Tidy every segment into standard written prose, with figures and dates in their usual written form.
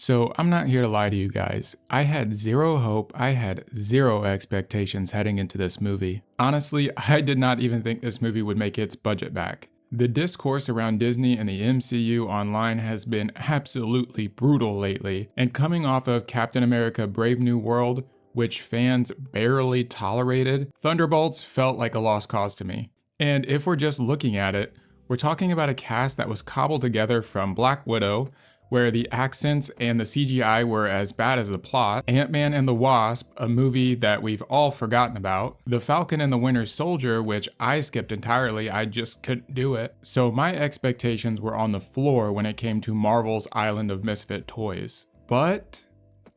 So I'm not here to lie to you guys. I had zero hope, I had zero expectations heading into this movie. Honestly, I did not even think this movie would make its budget back. The discourse around Disney and the MCU online has been absolutely brutal lately, and coming off of Captain America Brave New World, which fans barely tolerated, Thunderbolts felt like a lost cause to me. And if we're just looking at it, we're talking about a cast that was cobbled together from Black Widow, where the accents and the CGI were as bad as the plot, Ant-Man and the Wasp, a movie that we've all forgotten about, The Falcon and the Winter Soldier, which I skipped entirely, I just couldn't do it. So my expectations were on the floor when it came to Marvel's Island of Misfit Toys. But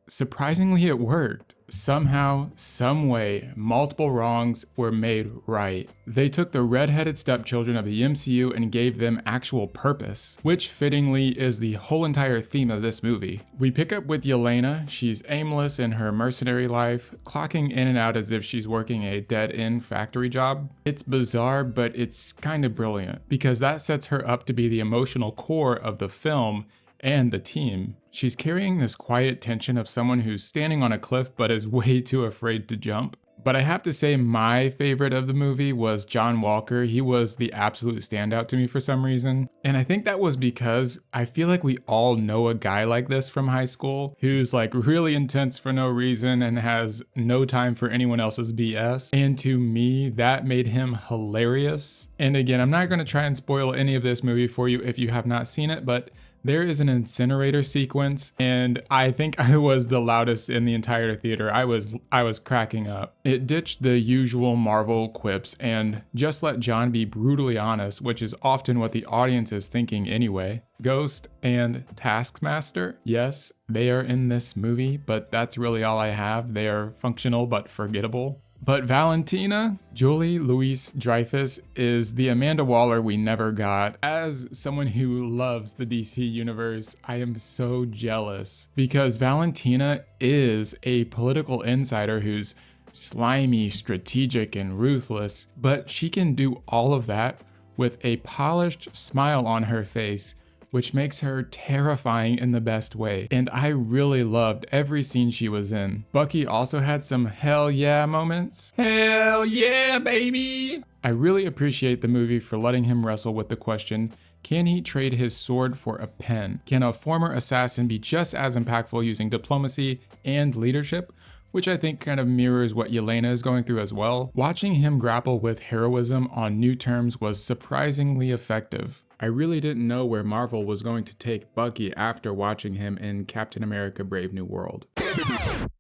surprisingly it worked. Somehow, someway, multiple wrongs were made right. They took the redheaded stepchildren of the MCU and gave them actual purpose, which fittingly is the whole entire theme of this movie. We pick up with Yelena. She's aimless in her mercenary life, clocking in and out as if she's working a dead-end factory job. It's bizarre, but it's kind of brilliant, because that sets her up to be the emotional core of the film and the team. She's carrying this quiet tension of someone who's standing on a cliff but is way too afraid to jump. But I have to say my favorite of the movie was John Walker. He was the absolute standout to me for some reason. And I think that was because I feel like we all know a guy like this from high school who's like really intense for no reason and has no time for anyone else's BS. And to me, that made him hilarious. And again, I'm not going to try and spoil any of this movie for you if you have not seen it, but there is an incinerator sequence, and I think I was the loudest in the entire theater. I was cracking up. It ditched the usual Marvel quips and just let John be brutally honest, which is often what the audience is thinking anyway. Ghost and Taskmaster, yes, they are in this movie, but that's really all I have. They are functional but forgettable. But Valentina, Julie Louis-Dreyfus, is the Amanda Waller we never got. As someone who loves the DC universe, I am so jealous because Valentina is a political insider who's slimy, strategic, and ruthless, but she can do all of that with a polished smile on her face, which makes her terrifying in the best way. And I really loved every scene she was in. Bucky also had some hell yeah moments. Hell yeah, baby! I really appreciate the movie for letting him wrestle with the question, can he trade his sword for a pen? Can a former assassin be just as impactful using diplomacy and leadership? Which I think kind of mirrors what Yelena is going through as well. Watching him grapple with heroism on new terms was surprisingly effective. I really didn't know where Marvel was going to take Bucky after watching him in Captain America Brave New World.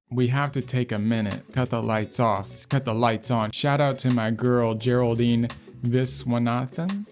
We have to take a minute, cut the lights off, let's cut the lights on. Shout out to my girl Geraldine Viswanathan.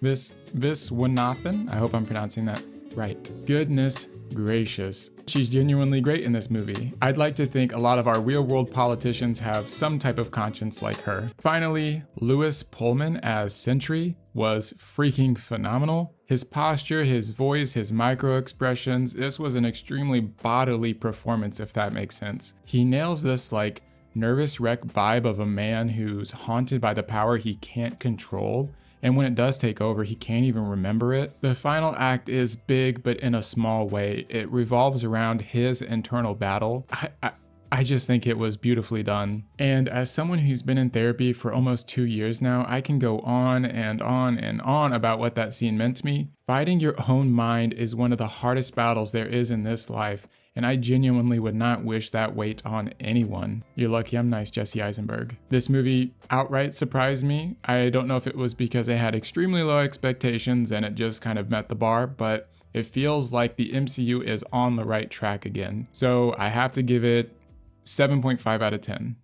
Viswanathan? I hope I'm pronouncing that right. Goodness gracious. She's genuinely great in this movie. I'd like to think a lot of our real-world politicians have some type of conscience like her. Finally, Louis Pullman as Sentry was freaking phenomenal. His posture, his voice, his micro expressions, this was an extremely bodily performance, if that makes sense. He nails this like nervous wreck vibe of a man who's haunted by the power he can't control. And when it does take over, he can't even remember it. The final act is big, but in a small way. It revolves around his internal battle. I just think it was beautifully done. And as someone who's been in therapy for almost 2 years now, I can go on and on and on about what that scene meant to me. Fighting your own mind is one of the hardest battles there is in this life, and I genuinely would not wish that weight on anyone. You're lucky I'm nice, Jesse Eisenberg. This movie outright surprised me. I don't know if it was because I had extremely low expectations and it just kind of met the bar, but it feels like the MCU is on the right track again. So I have to give it 7.5 out of 10.